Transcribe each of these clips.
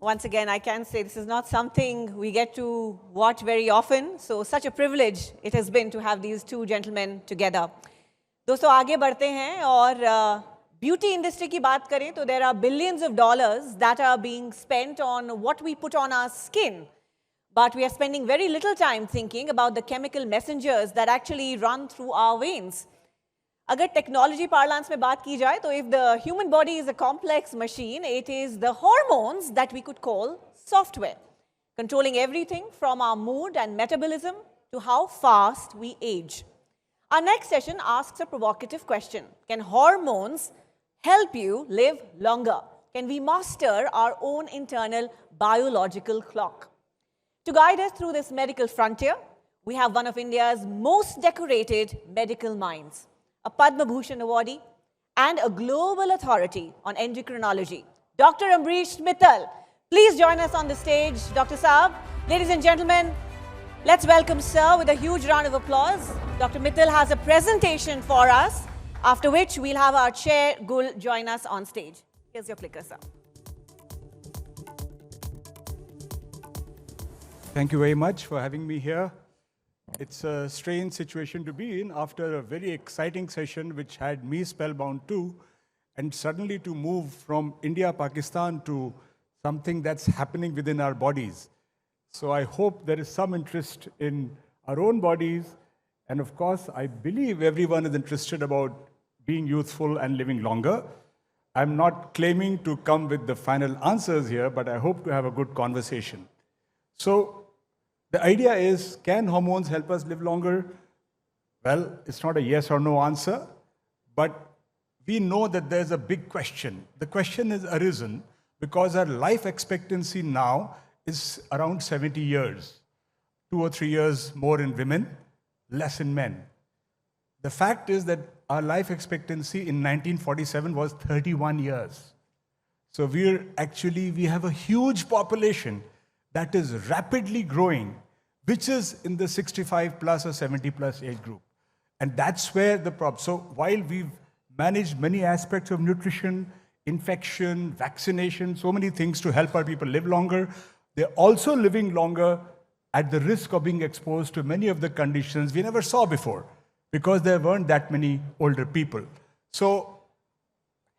Once again, I can say this is not something we get to watch very often. So such a privilege it has been to have these two gentlemen together. दोस्तों आगे बढ़ते हैं और beauty industry की बात करें तो there are billions of dollars that are being spent on what we put on our skin. But we are spending very little time thinking about the chemical messengers that actually run through our veins. अगर technology पार्लांस में बात की जाए तो if the human body is a complex machine, it is the hormones that we could call software, controlling everything from our mood and metabolism to how fast we age. Our next session asks a provocative question. Can hormones help you live longer? Can we master our own internal biological clock? To guide us through this medical frontier, we have one of India's most decorated medical minds, a Padma Bhushan awardee and a global authority on endocrinology, Dr. Ambrish Mithal. Please join us on the stage, Dr. Saab. Ladies and gentlemen, let's welcome Sir with a huge round of applause. Dr. Mithal has a presentation for us, after which we'll have our chair, Gul, join us on stage. Here's your clicker, sir. Thank you very much for having me here. It's a strange situation to be in after a very exciting session which had me spellbound too, and suddenly to move from India, Pakistan to something that's happening within our bodies. So I hope there is some interest in our own bodies, and of course I believe everyone is interested about being youthful and living longer. I'm not claiming to come with the final answers here, but I hope to have a good conversation. So the idea is, can hormones help us live longer? Well, it's not a yes or no answer, but we know that there's a big question. The question has arisen because our life expectancy now is around 70 years, 2 or 3 years more in women, less in men. The fact is that our life expectancy in 1947 was 31 years. So we have a huge population that is rapidly growing, which is in the 65 plus or 70 plus age group. And that's where the problem. So while we've managed many aspects of nutrition, infection, vaccination, so many things to help our people live longer, they're also living longer at the risk of being exposed to many of the conditions we never saw before, because there weren't that many older people. So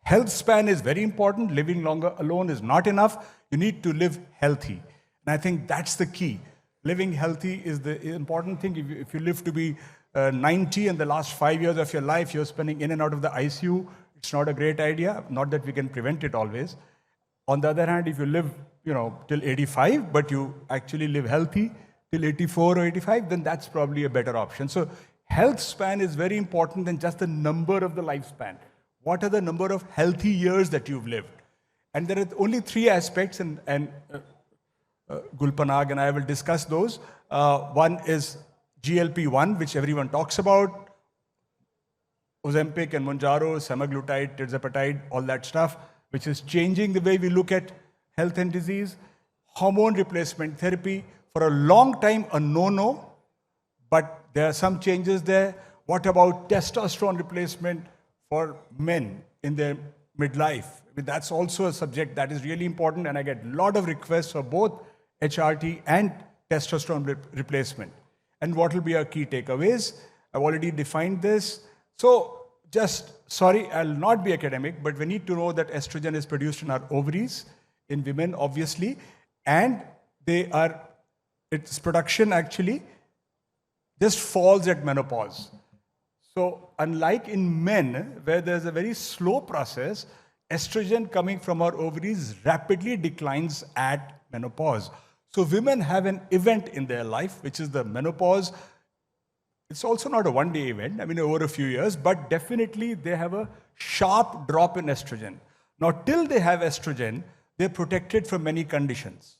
health span is very important. Living longer alone is not enough. You need to live healthy. And I think that's the key. Living healthy is the important thing. If you live to be 90 and the last 5 years of your life you're spending in and out of the ICU, it's not a great idea. Not that we can prevent it always. On the other hand, if you live, till 85, but you actually live healthy till 84 or 85, then that's probably a better option. So health span is very important than just the number of the lifespan. What are the number of healthy years that you've lived? And there are only 3 aspects, and Gulpanag and I will discuss those. One is GLP-1, which everyone talks about, Ozempic and Mounjaro, semaglutide, tirzepatide, all that stuff, which is changing the way we look at health and disease. Hormone replacement therapy, for a long time a no-no, but there are some changes there. What about testosterone replacement for men in their midlife? That's also a subject that is really important, and I get a lot of requests for both HRT and testosterone replacement. And what will be our key takeaways? I've already defined this. So sorry, I'll not be academic, but we need to know that estrogen is produced in our ovaries, in women obviously, and its production actually just falls at menopause. So unlike in men, where there's a very slow process, estrogen coming from our ovaries rapidly declines at menopause. So women have an event in their life, which is the menopause. It's also not a one-day event, over a few years, but definitely they have a sharp drop in estrogen. Now, till they have estrogen, they're protected from many conditions.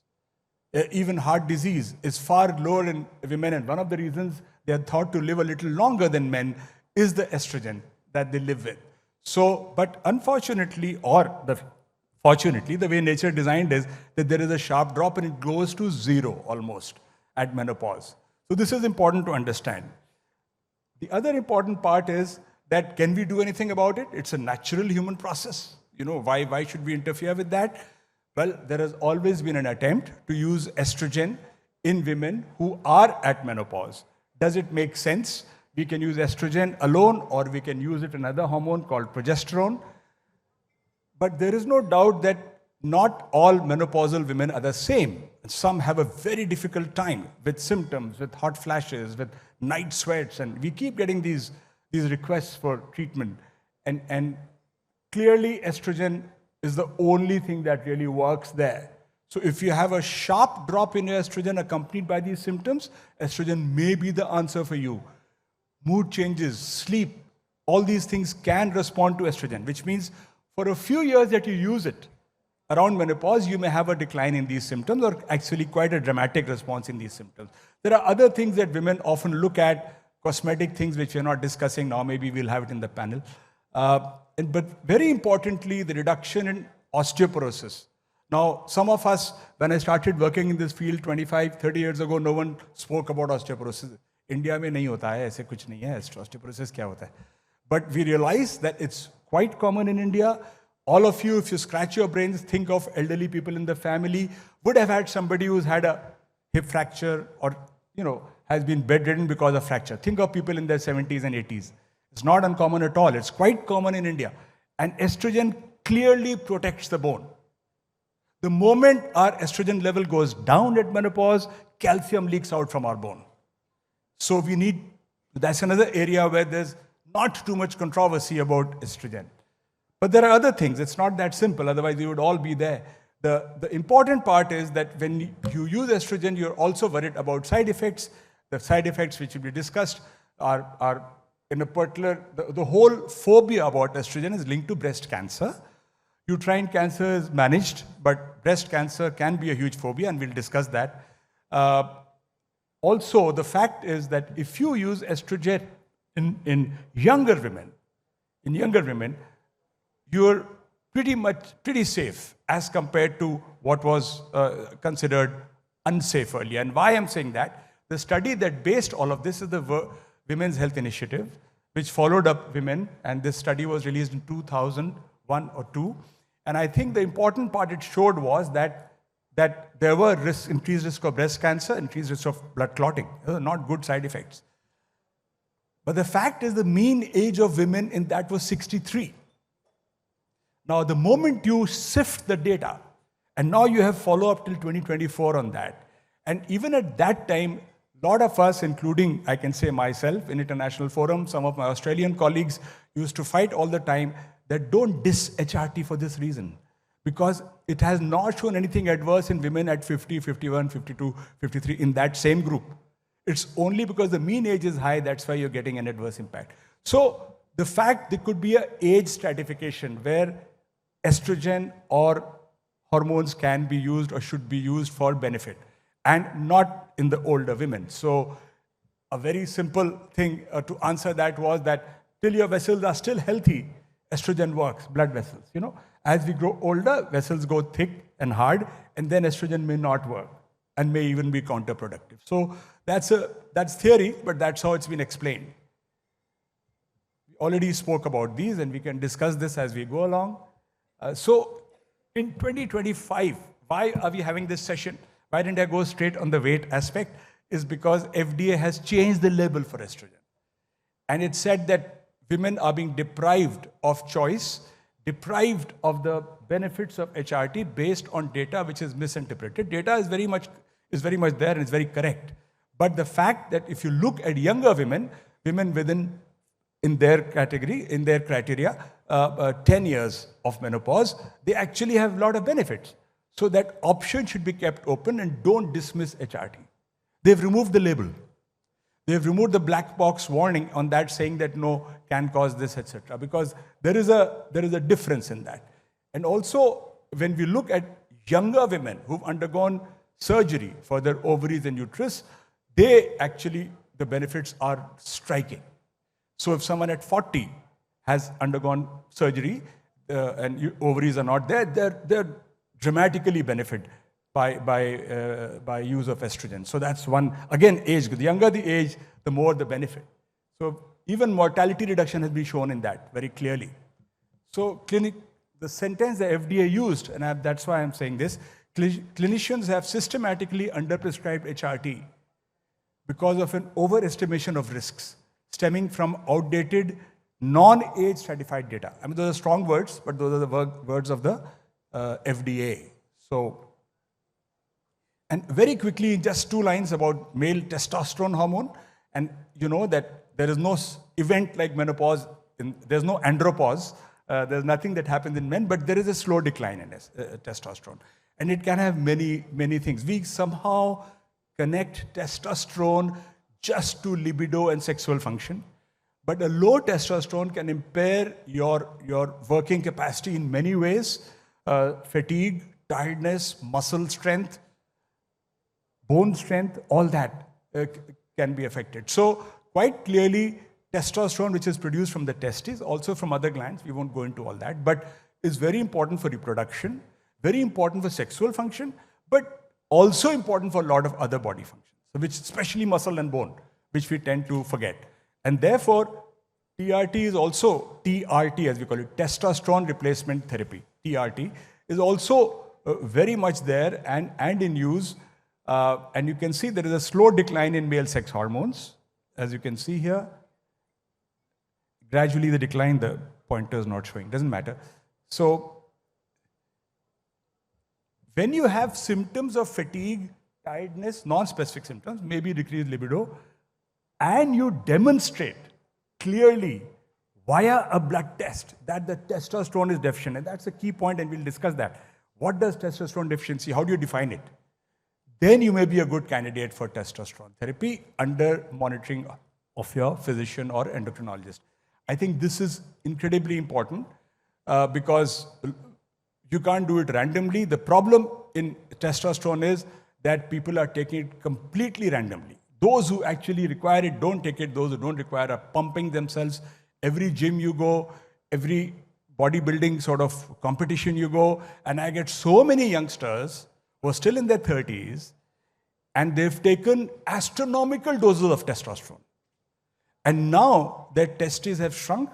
Even heart disease is far lower in women, and one of the reasons they are thought to live a little longer than men is the estrogen that they live with. So, but unfortunately, fortunately, the way nature designed is that there is a sharp drop and it goes to 0 almost at menopause. So this is important to understand. The other important part is that can we do anything about it? It's a natural human process. Why should we interfere with that? Well, there has always been an attempt to use estrogen in women who are at menopause. Does it make sense? We can use estrogen alone, or we can use it another hormone called progesterone. But there is no doubt that not all menopausal women are the same. Some have a very difficult time with symptoms, with hot flashes, with night sweats, and we keep getting these requests for treatment. And clearly, estrogen is the only thing that really works there. So if you have a sharp drop in your estrogen accompanied by these symptoms, estrogen may be the answer for you. Mood changes, sleep, all these things can respond to estrogen, which means for a few years that you use it, around menopause, you may have a decline in these symptoms, or actually quite a dramatic response in these symptoms. There are other things that women often look at, cosmetic things which we're not discussing now, maybe we'll have it in the panel. But very importantly, the reduction in osteoporosis. Now, some of us, when I started working in this field 25, 30 years ago, no one spoke about osteoporosis. India में नहीं होता है, ऐसे कुछ नहीं है, osteoporosis क्या होता है. But we realize that it's quite common in India. All of you, if you scratch your brains, think of elderly people in the family, would have had somebody who's had a hip fracture or, has been bedridden because of fracture. Think of people in their 70s and 80s. It's not uncommon at all. It's quite common in India. And estrogen clearly protects the bone. The moment our estrogen level goes down at menopause, calcium leaks out from our bone. So that's another area where there's not too much controversy about estrogen. But there are other things. It's not that simple. Otherwise, we would all be there. The important part is that when you use estrogen, you're also worried about side effects. The side effects which will be discussed are in a particular, the whole phobia about estrogen is linked to breast cancer. Uterine cancer is managed, but breast cancer can be a huge phobia, and we'll discuss that. Also, the fact is that if you use estrogen in younger women, you're pretty safe as compared to what was considered unsafe earlier. And why I'm saying that, the study that based all of this is the Women's Health Initiative, which followed up women, and this study was released in 2001 or 2. And I think the important part it showed was that there were increased risk of breast cancer, increased risk of blood clotting. Those are not good side effects. But the fact is the mean age of women in that was 63. Now, the moment you sift the data, and now you have follow-up till 2024 on that, and even at that time, a lot of us, including, I can say myself, in international forum, some of my Australian colleagues used to fight all the time that don't diss HRT for this reason. Because it has not shown anything adverse in women at 50, 51, 52, 53 in that same group. It's only because the mean age is high, that's why you're getting an adverse impact. So the fact there could be an age stratification where estrogen or hormones can be used or should be used for benefit, and not in the older women. So a very simple thing to answer that was that till your vessels are still healthy, estrogen works, blood vessels. As we grow older, vessels go thick and hard, and then estrogen may not work and may even be counterproductive. So that's theory, but that's how it's been explained. We already spoke about these, and we can discuss this as we go along. So in 2025, why are we having this session? Why didn't I go straight on the weight aspect? Is because FDA has changed the label for estrogen. And it said that women are being deprived of choice, deprived of the benefits of HRT based on data which is misinterpreted. Data is very much there and it's very correct. But the fact that if you look at younger women in their category, in their criteria, 10 years of menopause, they actually have a lot of benefits. So that option should be kept open, and don't dismiss HRT. They've removed the label. They've removed the black box warning on that saying that no, can cause this, etc. Because there is a difference in that. And also, when we look at younger women who've undergone surgery for their ovaries and uterus, the benefits are striking. So if someone at 40 has undergone surgery and ovaries are not there, they're dramatically benefit by use of estrogen. So that's one, again, age. The younger the age, the more the benefit. So even mortality reduction has been shown in that very clearly. So the sentence the FDA used, and that's why I'm saying this, clinicians have systematically underprescribed HRT because of an overestimation of risks stemming from outdated, non-age stratified data. I mean, those are strong words, but those are the words of the FDA. So, and very quickly, just 2 lines about male testosterone hormone. And you know that there is no event like menopause, there's no andropause, there's nothing that happens in men, but there is a slow decline in testosterone. And it can have many, many things. We somehow connect testosterone just to libido and sexual function. But a low testosterone can impair your working capacity in many ways. Fatigue, tiredness, muscle strength, bone strength, all that can be affected. So quite clearly, testosterone, which is produced from the testes, also from other glands, we won't go into all that, but is very important for reproduction, very important for sexual function, but also important for a lot of other body functions, so which especially muscle and bone, which we tend to forget. And therefore, TRT is also, TRT as we call it, testosterone replacement therapy, TRT, is also very much there and in use. And you can see there is a slow decline in male sex hormones, as you can see here. Gradually the decline, the pointer is not showing, doesn't matter. So, when you have symptoms of fatigue, tiredness, non-specific symptoms, maybe decreased libido, and you demonstrate clearly via a blood test that the testosterone is deficient, and that's a key point, and we'll discuss that. What does testosterone deficiency, how do you define it? Then you may be a good candidate for testosterone therapy under monitoring of your physician or endocrinologist. I think this is incredibly important because you can't do it randomly. The problem in testosterone is that people are taking it completely randomly. Those who actually require it don't take it. Those who don't require are pumping themselves. Every gym you go, every bodybuilding sort of competition you go, and I get so many youngsters who are still in their 30s, and they've taken astronomical doses of testosterone. And now their testes have shrunk,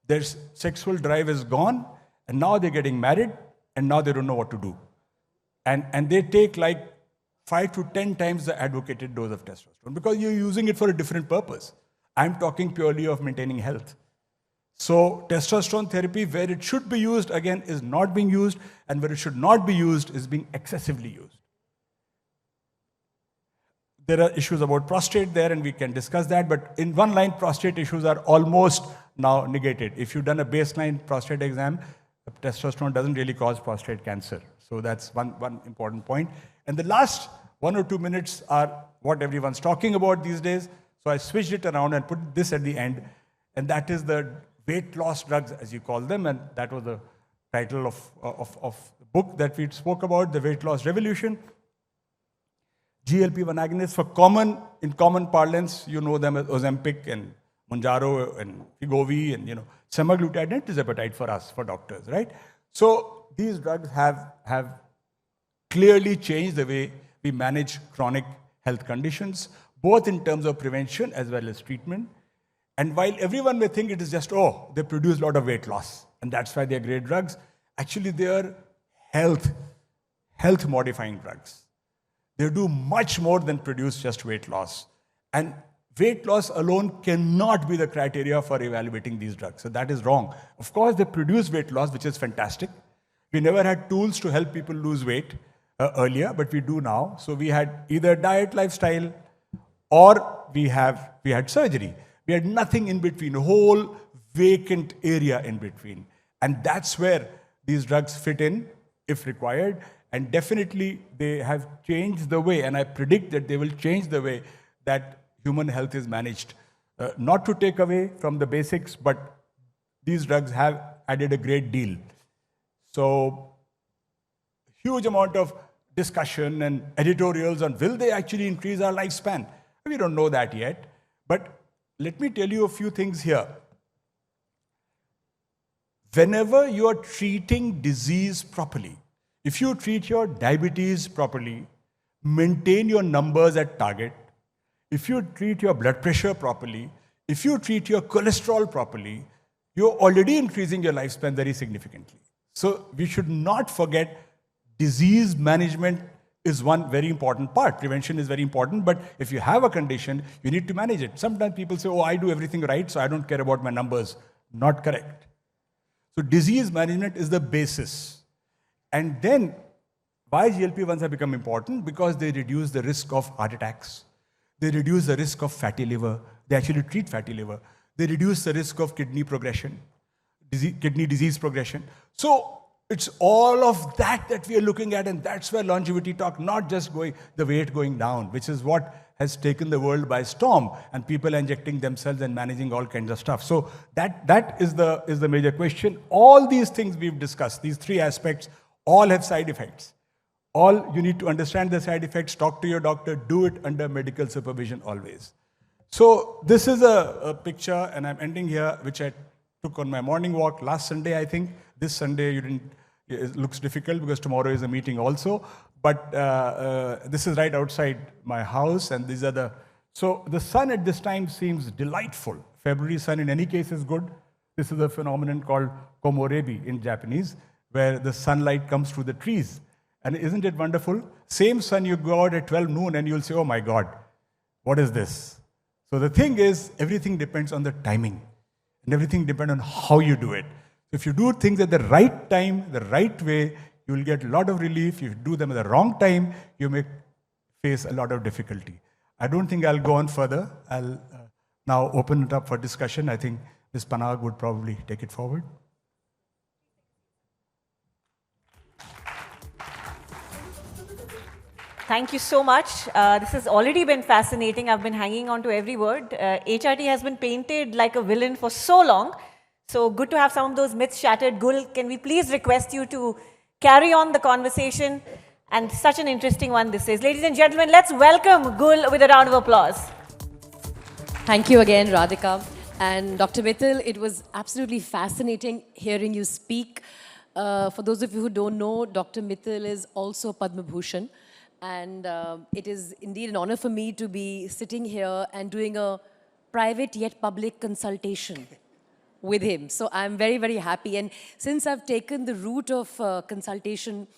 their sexual drive is gone, and now they're getting married, and now they don't know what to do. And they take like 5 to 10 times the advocated dose of testosterone because you're using it for a different purpose. I'm talking purely of maintaining health. So testosterone therapy, where it should be used, again, is not being used, and where it should not be used is being excessively used. There are issues about prostate there, and we can discuss that, but in one line, prostate issues are almost now negated. If you've done a baseline prostate exam, testosterone doesn't really cause prostate cancer. So that's one important point. And the last 1 or 2 minutes are what everyone's talking about these days. So I switched it around and put this at the end, and that is the weight loss drugs, as you call them, and that was the title of the book that we spoke about, The Weight Loss Revolution. GLP-1 agonists, in common parlance, you know them as Ozempic and Mounjaro and Wegovy and semaglutide and tirzepatide for us, for doctors, right? So these drugs have clearly changed the way we manage chronic health conditions, both in terms of prevention as well as treatment. And while everyone may think it is just, they produce a lot of weight loss, and that's why they're great drugs, actually they are health modifying drugs. They do much more than produce just weight loss. And weight loss alone cannot be the criteria for evaluating these drugs. So that is wrong. Of course, they produce weight loss, which is fantastic. We never had tools to help people lose weight earlier, but we do now. So we had either diet, lifestyle, or we had surgery. We had nothing in between, a whole vacant area in between. And that's where these drugs fit in, if required. And definitely they have changed the way, and I predict that they will change the way that human health is managed. Not to take away from the basics, but these drugs have added a great deal. So, huge amount of discussion and editorials on will they actually increase our lifespan? We don't know that yet. But let me tell you a few things here. Whenever you are treating disease properly, if you treat your diabetes properly, maintain your numbers at target, if you treat your blood pressure properly, if you treat your cholesterol properly, you're already increasing your lifespan very significantly. So we should not forget disease management is one very important part. Prevention is very important, but if you have a condition, you need to manage it. Sometimes people say, oh, I do everything right, so I don't care about my numbers. Not correct. So disease management is the basis. And then, why GLP-1s have become important? Because they reduce the risk of heart attacks. They reduce the risk of fatty liver. They actually treat fatty liver. They reduce the risk of kidney progression, kidney disease progression. So it's all of that that we are looking at, and that's where longevity talk, not just the weight going down, which is what has taken the world by storm, and people injecting themselves and managing all kinds of stuff. So that is the major question. All these things we've discussed, these three aspects, all have side effects. All you need to understand the side effects, talk to your doctor, do it under medical supervision always. So this is a picture, and I'm ending here, which I took on my morning walk last Sunday, I think. This Sunday it looks difficult because tomorrow is a meeting also. But this is right outside my house, and these are so the sun at this time seems delightful. February sun in any case is good. This is a phenomenon called komorebi in Japanese, where the sunlight comes through the trees. And isn't it wonderful? Same sun, you go out at 12 noon and you'll say, oh my God, what is this? So the thing is, everything depends on the timing. And everything depends on how you do it. If you do things at the right time, the right way, you will get a lot of relief. If you do them at the wrong time, you may face a lot of difficulty. I don't think I'll go on further. I'll now open it up for discussion. I think Ms. Panag would probably take it forward. Thank you so much. This has already been fascinating. I've been hanging on to every word. HRT has been painted like a villain for so long. So good to have some of those myths shattered. Gul, can we please request you to carry on the conversation? And such an interesting one this is. Ladies and gentlemen, let's welcome Gul with a round of applause. Thank you again, Radhika. And Dr. Mithal, it was absolutely fascinating hearing you speak. For those of you who don't know, Dr. Mithal is also Padma Bhushan. And it is indeed an honor for me to be sitting here and doing a private yet public consultation with him. So I'm very, very happy. And since I've taken the route of consultation,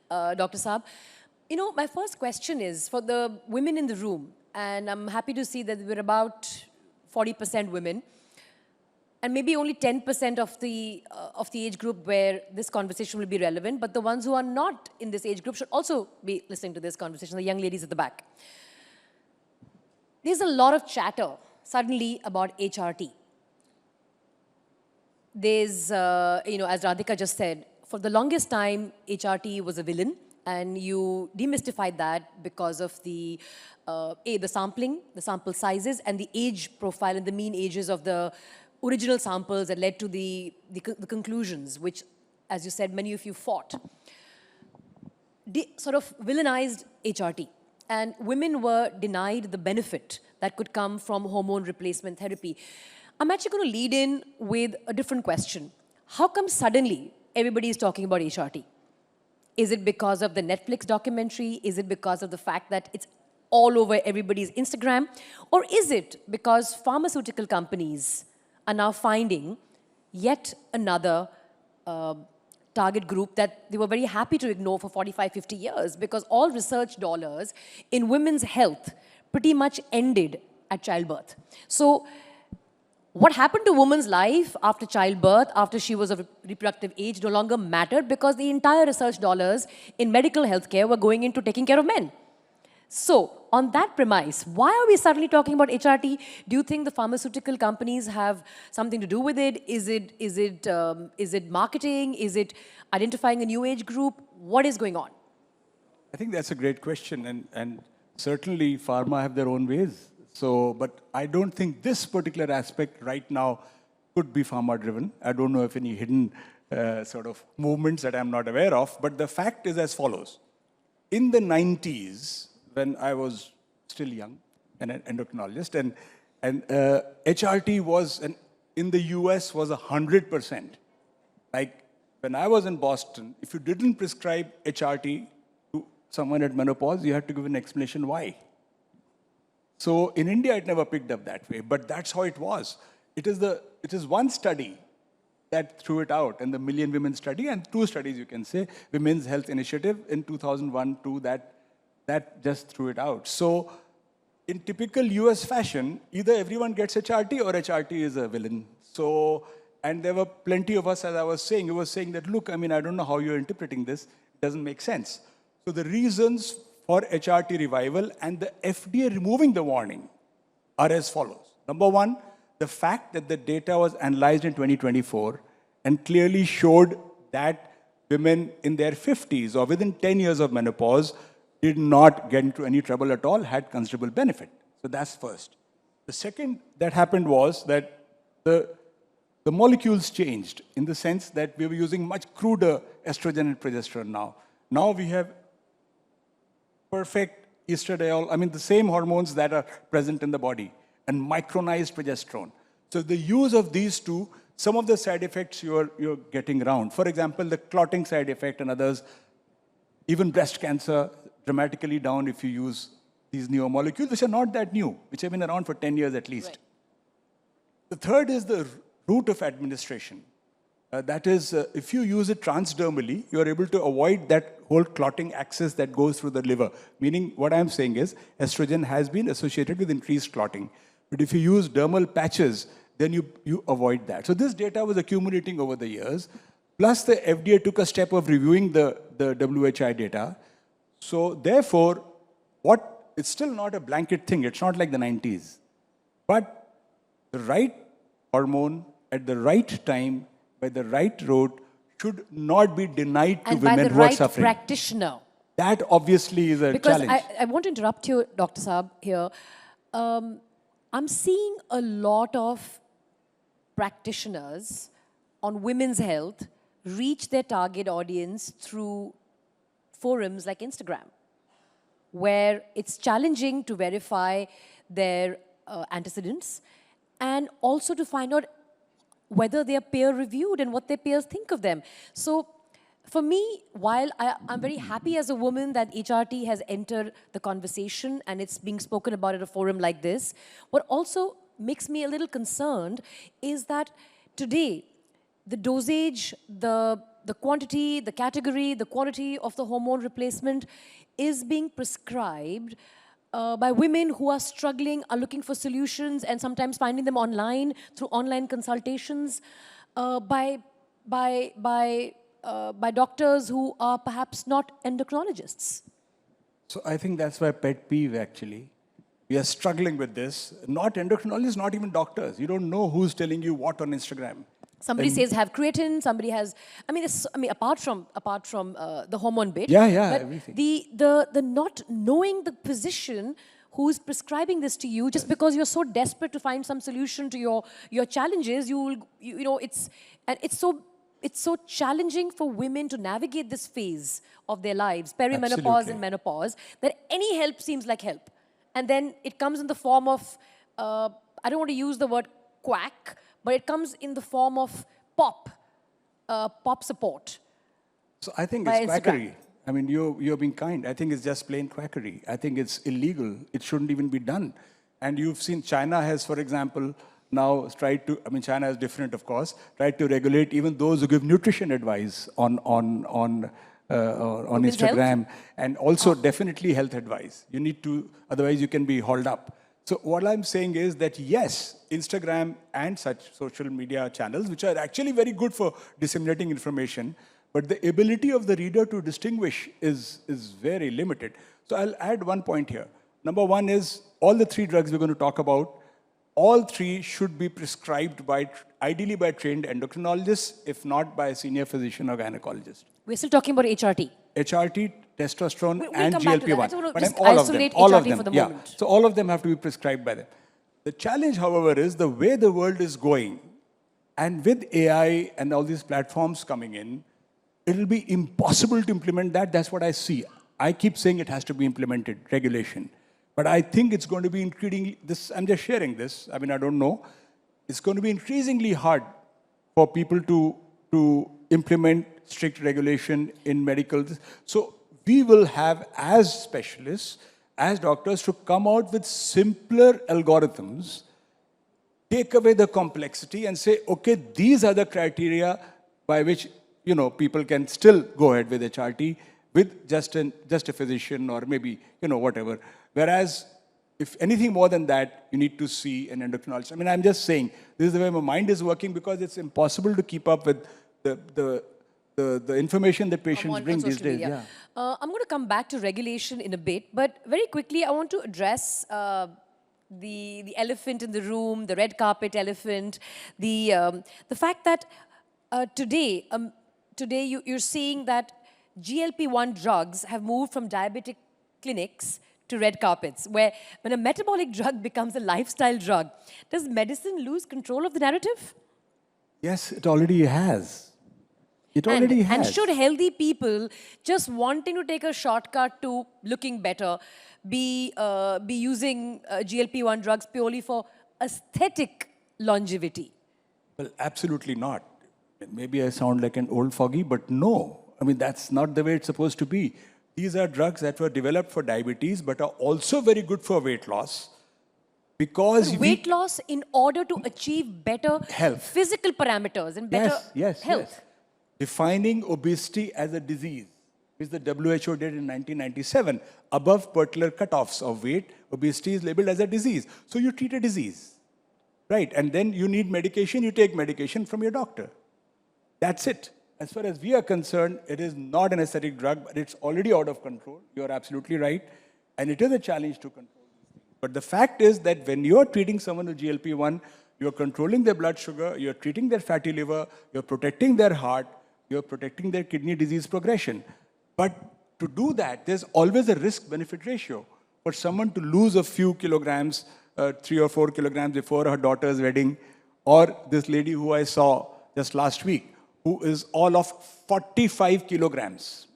Dr. Saab, you know, my first question is for the women in the room, and I'm happy to see that we're about 40% women, and maybe only 10% of the age group where this conversation will be relevant, but the ones who are not in this age group should also be listening to this conversation, the young ladies at the back. There's a lot of chatter suddenly about HRT. There's, you know, as Radhika just said, for the longest time, HRT was a villain, and you demystified that because of the sampling, the sample sizes, and the age profile and the mean ages of the original samples that led to the conclusions, which, as you said, many of you fought. Sort of villainized HRT. And women were denied the benefit that could come from hormone replacement therapy. I'm actually going to lead in with a different question. How come suddenly everybody is talking about HRT? Is it because of the Netflix documentary? Is it because of the fact that it's all over everybody's Instagram? Or is it because pharmaceutical companies are now finding yet another target group that they were very happy to ignore for 45, 50 years, because all research dollars in women's health pretty much ended at childbirth. So what happened to woman's life after childbirth, after she was of reproductive age, no longer mattered, because the entire research dollars in medical healthcare were going into taking care of men. So, on that premise, why are we suddenly talking about HRT? Do you think the pharmaceutical companies have something to do with it? Is it marketing? Is it identifying a new age group? What is going on? I think that's a great question, and certainly pharma have their own ways. So, but I don't think this particular aspect right now could be pharma-driven. I don't know if any hidden sort of movements that I'm not aware of, but the fact is as follows. In the 90s, when I was still young, and an endocrinologist, and HRT was, in the US, was 100%. Like, when I was in Boston, if you didn't prescribe HRT to someone at menopause, you had to give an explanation why. So in India, it never picked up that way, but that's how it was. It is one study that threw it out, and the Million Women study, and 2 studies you can say, Women's Health Initiative in 2001-2, that just threw it out. So in typical US fashion, either everyone gets HRT or HRT is a villain. So, and there were plenty of us, as I was saying, who was saying that, look, I mean, I don't know how you're interpreting this, it doesn't make sense. So the reasons for HRT revival and the FDA removing the warning are as follows. Number one, the fact that the data was analyzed in 2024 and clearly showed that women in their 50s or within 10 years of menopause did not get into any trouble at all, had considerable benefit. So that's first. The second that happened was that the molecules changed in the sense that we were using much cruder estrogen and progesterone now. Now we have perfect estradiol, I mean the same hormones that are present in the body, and micronized progesterone. So the use of these two, some of the side effects you're getting around. For example, the clotting side effect and others, even breast cancer dramatically down if you use these newer molecules, which are not that new, which have been around for 10 years at least. Right. The third is the route of administration. That is, if you use it transdermally, you are able to avoid that whole clotting axis that goes through the liver. Meaning, what I'm saying is, estrogen has been associated with increased clotting. But if you use dermal patches, then you avoid that. So this data was accumulating over the years. Plus, the FDA took a step of reviewing the WHI data. So therefore, it's still not a blanket thing. It's not like the 90s. But the right hormone at the right time, by the right route, should not be denied to women who are suffering. And by the right practitioner. That obviously is a challenge. Because I want to interrupt you, Dr. Saab, here. I'm seeing a lot of practitioners on women's health reach their target audience through forums like Instagram, where it's challenging to verify their antecedents and also to find out whether they are peer-reviewed and what their peers think of them. So for me, while I'm very happy as a woman that HRT has entered the conversation and it's being spoken about at a forum like this, what also makes me a little concerned is that today, the dosage, the quantity, the category, the quality of the hormone replacement is being prescribed by women who are struggling, are looking for solutions, and sometimes finding them online through online consultations, by doctors who are perhaps not endocrinologists. So I think that's my pet peeve, actually. We are struggling with this. Not endocrinologists, not even doctors. You don't know who's telling you what on Instagram. Somebody says have creatine. Somebody has. I mean, apart from the hormone bit. Yeah, but everything. The not knowing the physician who's prescribing this to you just because you're so desperate to find some solution to your challenges. You know it's so challenging for women to navigate this phase of their lives, perimenopause Absolutely. and menopause, that any help seems like help, and then it comes in the form of I don't want to use the word quack, but it comes in the form of pop support. So I think by it's Instagram. quackery. I mean, you're being kind. I think it's just plain quackery. I think it's illegal. It shouldn't even be done. And you've seen China has, for example, now tried to, I mean, China is different, of course, tried to regulate even those who give nutrition advice on Instagram, and also definitely health advice. You need to, otherwise you can be hauled up. So what I'm saying is that yes, Instagram and such social media channels, which are actually very good for disseminating information, but the ability of the reader to distinguish is very limited. So I'll add one point here. Number one is all the 3 drugs we're going to talk about, all 3 should be prescribed ideally by trained endocrinologists, if not by a senior physician or gynecologist. We're still talking about HRT. HRT, testosterone, We'll and come back to that. I GLP-1. just want to But just all of them, isolate all of HRT them, for the yeah. moment. So all of them have to be prescribed by them. The challenge, however, is the way the world is going, and with AI and all these platforms coming in, it'll be impossible to implement that. That's what I see. I keep saying it has to be implemented, regulation. But I think it's going to be increasingly, I'm just sharing this, I mean, I don't know. It's going to be increasingly hard for people to implement strict regulation in medical. So we will have, as specialists, as doctors, to come out with simpler algorithms take away the complexity and say, okay, these are the criteria by which, people can still go ahead with HRT with just a physician or maybe, whatever. Whereas, if anything more than that, you need to see an endocrinologist. I mean, I'm just saying, this is the way my mind is working because it's impossible to keep up with the information that patients bring these days. Yeah. I'm going to come back to regulation in a bit, but very quickly, I want to address the elephant in the room, the red carpet elephant, the fact that today you're seeing that GLP-1 drugs have moved from diabetic clinics to red carpets, where when a metabolic drug becomes a lifestyle drug, does medicine lose control of the narrative? Yes, it already has. It already has. And should healthy people just wanting to take a shortcut to looking better be using GLP-1 drugs purely for aesthetic longevity? Well, absolutely not. Maybe I sound like an old fogey, but no. I mean, that's not the way it's supposed to be. These are drugs that were developed for diabetes, but are also very good for weight loss. Because weight loss in order to achieve better health, physical parameters and better health. Yes. Defining obesity as a disease, which the WHO did in 1997. Above particular cutoffs of weight, obesity is labeled as a disease. So you treat a disease, right? And then you need medication, you take medication from your doctor. That's it. As far as we are concerned, it is not an aesthetic drug, but it's already out of control. You're absolutely right. And it is a challenge to control these things. But the fact is that when you're treating someone with GLP-1, you're controlling their blood sugar, you're treating their fatty liver, you're protecting their heart, you're protecting their kidney disease progression. But to do that, there's always a risk-benefit ratio. For someone to lose a few kilograms, 3 or 4 kilograms before her daughter's wedding, or this lady who I saw just last week, who is all of 45 kilograms.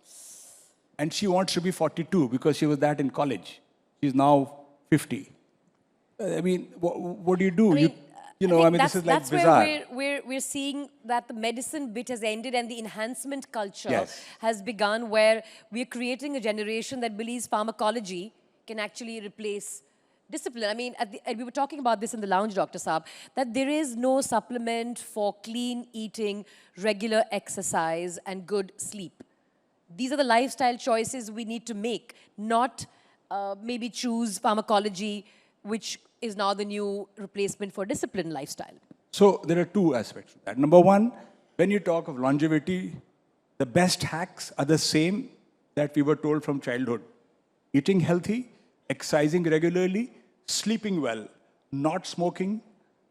And she wants to be 42 because she was that in college. She's now 50. I mean, what do you do? This is like that's bizarre. Where we're seeing that the medicine bit has ended and the enhancement culture has begun, where we're creating a generation that believes pharmacology can actually replace discipline. I mean, we were talking about this in the lounge, Dr. Saab, that there is no supplement for clean eating, regular exercise, and good sleep. These are the lifestyle choices we need to make, not maybe choose pharmacology, which is now the new replacement for disciplined lifestyle. So there are two aspects to that. Number one, when you talk of longevity, the best hacks are the same that we were told from childhood. Eating healthy, exercising regularly, sleeping well, not smoking,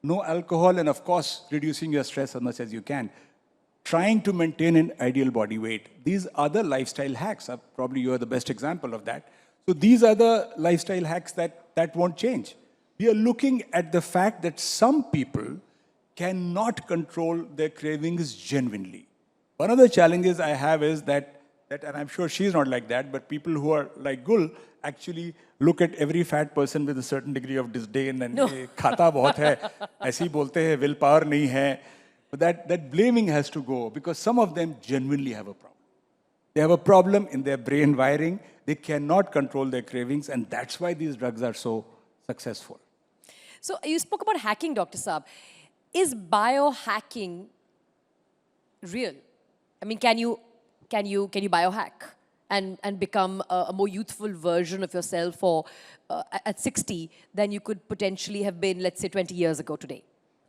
no alcohol, and of course, reducing your stress as much as you can. Trying to maintain an ideal body weight. These are the lifestyle hacks. Probably you are the best example of that. So these are the lifestyle hacks that won't change. We are looking at the fact that some people cannot control their cravings genuinely. One of the challenges I have is that, and I'm sure she's not like that, but people who are like Gul actually look at every fat person with a certain degree of disdain and khata bahut hai, aise hi bolte hai, willpower nahi hai. But that blaming has to go because some of them genuinely have a problem. They have a problem in their brain wiring. They cannot control their cravings, and that's why these drugs are so successful. So you spoke about hacking, Dr. Saab. Is biohacking real? I mean, can you biohack and become a more youthful version of yourself at 60 than you could potentially have been, let's say, 20 years ago today?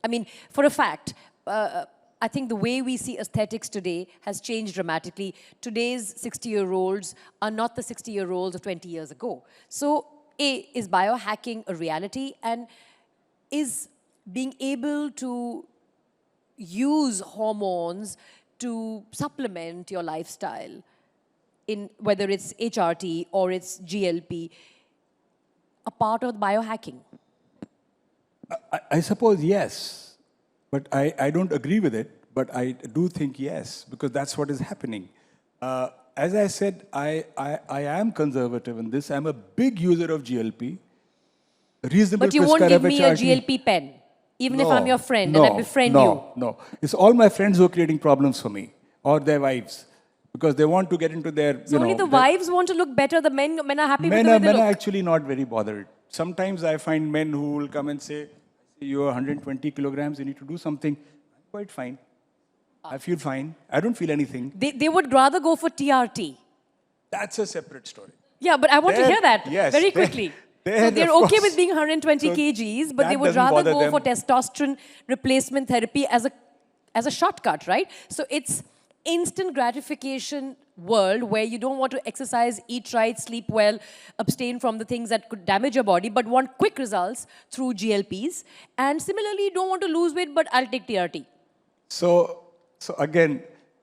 I mean, for a fact, I think the way we see aesthetics today has changed dramatically. Today's 60-year-olds are not the 60-year-olds of 20 years ago. So, is biohacking a reality? And is being able to use hormones to supplement your lifestyle, in whether it's HRT or it's GLP, a part of biohacking? I suppose yes. But I don't agree with it, but I do think yes, because that's what is happening. As I said, I am conservative in this. I'm a big user of GLP. Reasonable. But you won't give me a GLP pen, even if I'm your friend and I befriend you. No. It's all my friends who are creating problems for me, or their wives, because they want to get into their, So only the wives want to look better, the men are happy with the way they look. Men are actually not very bothered. Sometimes I find men who will come and say, you're 120 kilograms, you need to do something. I'm quite fine. I feel fine. I don't feel anything. They would rather go for TRT. That's a separate story. Yeah, but I want to There- hear that yes, very there- quickly. there, So they're of okay course. with being 120 So kgs, but they that would doesn't rather bother go them. for testosterone replacement therapy as a shortcut, right? So it's instant gratification world where you don't want to exercise, eat right, sleep well, abstain from the things that could damage your body, but want quick results through GLPs. And similarly, you don't want to lose weight, but I'll take TRT. So again,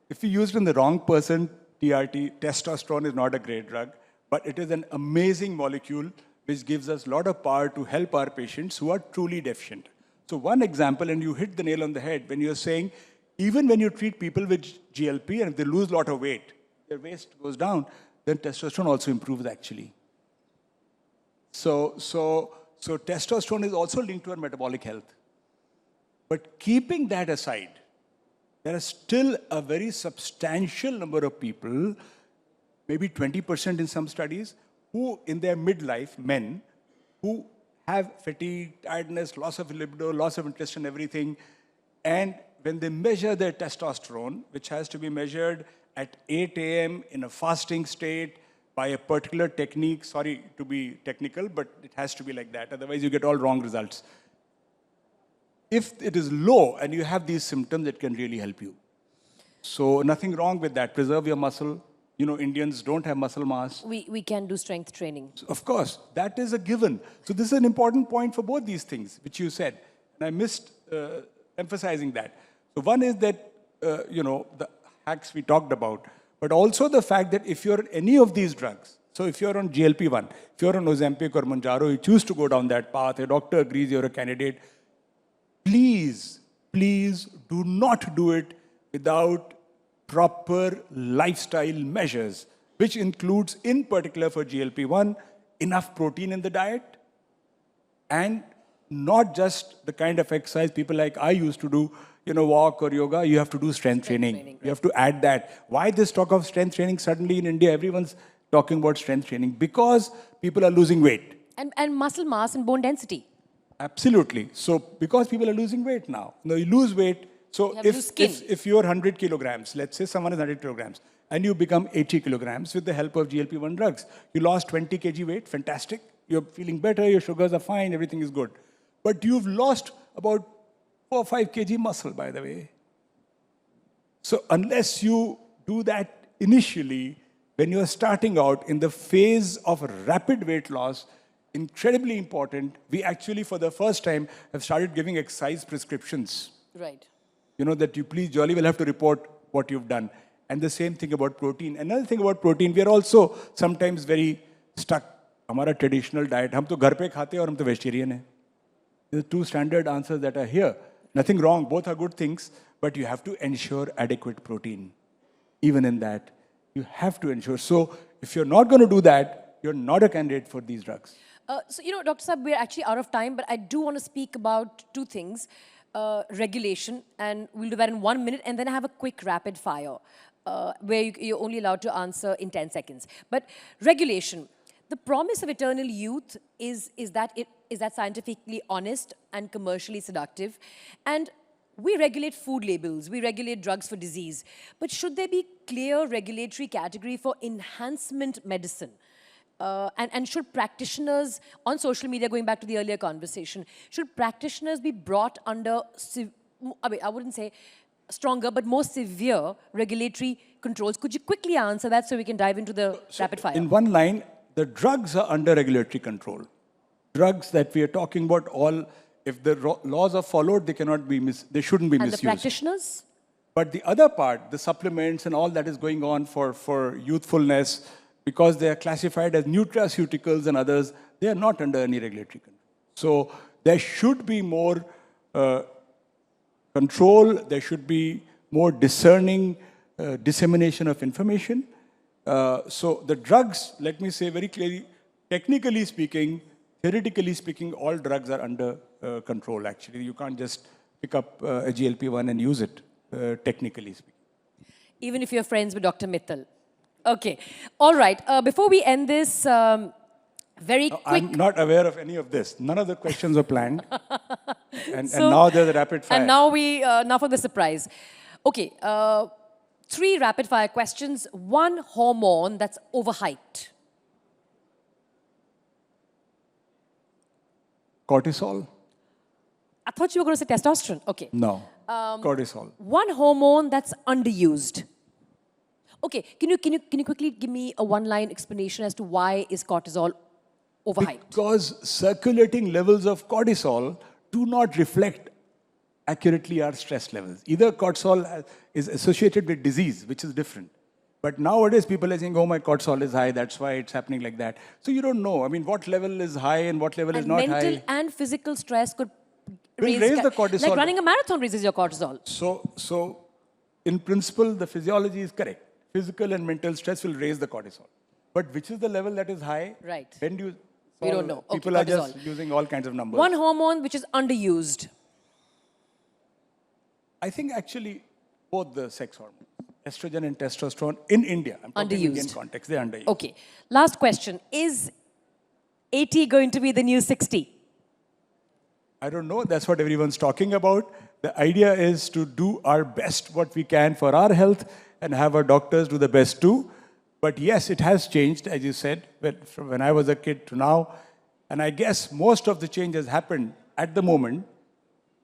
if you use it in the wrong person, TRT, testosterone is not a great drug, but it is an amazing molecule which gives us a lot of power to help our patients who are truly deficient. So one example, and you hit the nail on the head when you're saying, even when you treat people with GLP and if they lose a lot of weight, their waist goes down, then testosterone also improves actually. So testosterone is also linked to our metabolic health. But keeping that aside, there are still a very substantial number of people, maybe 20% in some studies, who in their midlife, men, who have fatigue, tiredness, loss of libido, loss of interest in everything, and when they measure their testosterone, which has to be measured at 8 a.m. in a fasting state by a particular technique, sorry to be technical, but it has to be like that, otherwise you get all wrong results. If it is low and you have these symptoms, it can really help you. So nothing wrong with that. Preserve your muscle. You know, Indians don't have muscle mass. We can do strength training. So of course, that is a given. So this is an important point for both these things, which you said. And I missed emphasizing that. So one is that, the hacks we talked about, but also the fact that if you're on any of these drugs, so if you're on GLP-1, if you're on Ozempic or Mounjaro, you choose to go down that path, your doctor agrees you're a candidate, please do not do it without proper lifestyle measures, which includes, in particular for GLP-1, enough protein in the diet, and not just the kind of exercise people like I used to do, walk or yoga. You have to do strength training. You have to add that. Why this talk of strength training? Suddenly in India, everyone's talking about strength training because people are losing weight. And muscle mass and bone density. Absolutely. So because people are losing weight now, you lose weight. So if you're 100 kilograms, let's say someone is 100 kilograms, and you become 80 kilograms with the help of GLP-1 drugs, you lost 20 kg weight, fantastic. You're feeling better, your sugars are fine, everything is good. But you've lost about 4 or 5 kg muscle, by the way. So unless you do that initially, when you're starting out in the phase of rapid weight loss, incredibly important, we actually for the first time have started giving exercise prescriptions. Right. That you please jolly well have to report what you've done. And the same thing about protein. Another thing about protein, we are also sometimes very stuck. Our traditional diet, हम तो घर पे खाते हैं और हम तो vegetarian हैं. The two standard answers that are here. Nothing wrong, both are good things, but you have to ensure adequate protein. Even in that, you have to ensure. So if you're not going to do that, you're not a candidate for these drugs. Dr. Saab, we're actually out of time, but I do want to speak about two things. Regulation, and we'll do that in 1 minute, and then I have a quick rapid fire where you're only allowed to answer in 10 seconds. But regulation, the promise of eternal youth is that scientifically honest and commercially seductive. And we regulate food labels, we regulate drugs for disease, but should there be clear regulatory category for enhancement medicine? And should practitioners on social media, going back to the earlier conversation, should practitioners be brought under, I wouldn't say stronger, but more severe regulatory controls? Could you quickly answer that so we can dive into the rapid fire? In one line, the drugs are under regulatory control. Drugs that we are talking about, all, if the laws are followed, they cannot be they shouldn't be misused. And the practitioners? But the other part, the supplements and all that is going on for youthfulness, because they are classified as nutraceuticals and others, they are not under any regulatory control. So there should be more control, there should be more discerning dissemination of information. So the drugs, let me say very clearly, technically speaking, theoretically speaking, all drugs are under control actually. You can't just pick up a GLP-1 and use it, technically speaking. Even if you're friends with Dr. Mithal. Okay. All right. Before we end this, Very quick. I'm not aware of any of this. None of the questions were planned. and now there's a rapid fire. And now for the surprise. Okay, 3 rapid fire questions. 1 hormone that's overhyped. Cortisol? I thought you were going to say testosterone. Okay. No. Cortisol. 1 hormone that's underused. Okay, can you quickly give me a 1-line explanation as to why is cortisol overhyped? Because circulating levels of cortisol do not reflect accurately our stress levels. Either cortisol is associated with disease, which is different. But nowadays people are saying, oh, my cortisol is high, that's why it's happening like that. So you don't know. I mean, what level is high and what level is not high. Mental and physical stress could Will raise the cortisol. Like running a marathon raises your cortisol. So in principle, the physiology is correct. Physical and mental stress will raise the cortisol. But which is the level that is high? Right. When do you... We don't know. Okay, People are cortisol. just using all kinds of numbers. 1 hormone which is underused. I think actually both the sex hormones, estrogen and testosterone in India, I'm talking Underused. Indian context, they're underused. Okay. Last question. Is 80 going to be the new 60? I don't know, that's what everyone's talking about. The idea is to do our best what we can for our health and have our doctors do the best too. But yes, it has changed, as you said, from when I was a kid to now. And I guess most of the change has happened at the moment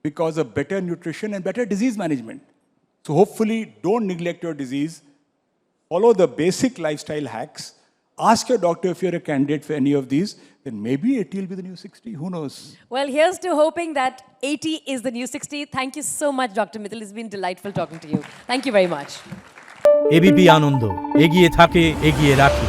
because of better nutrition and better disease management. So hopefully, don't neglect your disease. Follow the basic lifestyle hacks. Ask your doctor if you're a candidate for any of these. Then maybe 80 will be the new 60. Who knows? Well, here's to hoping that 80 is the new 60. Thank you so much, Dr. Mithal. It's been delightful talking to you. Thank you very much. ABP আনন্দ এগিয়ে থাকে এগিয়ে রাখে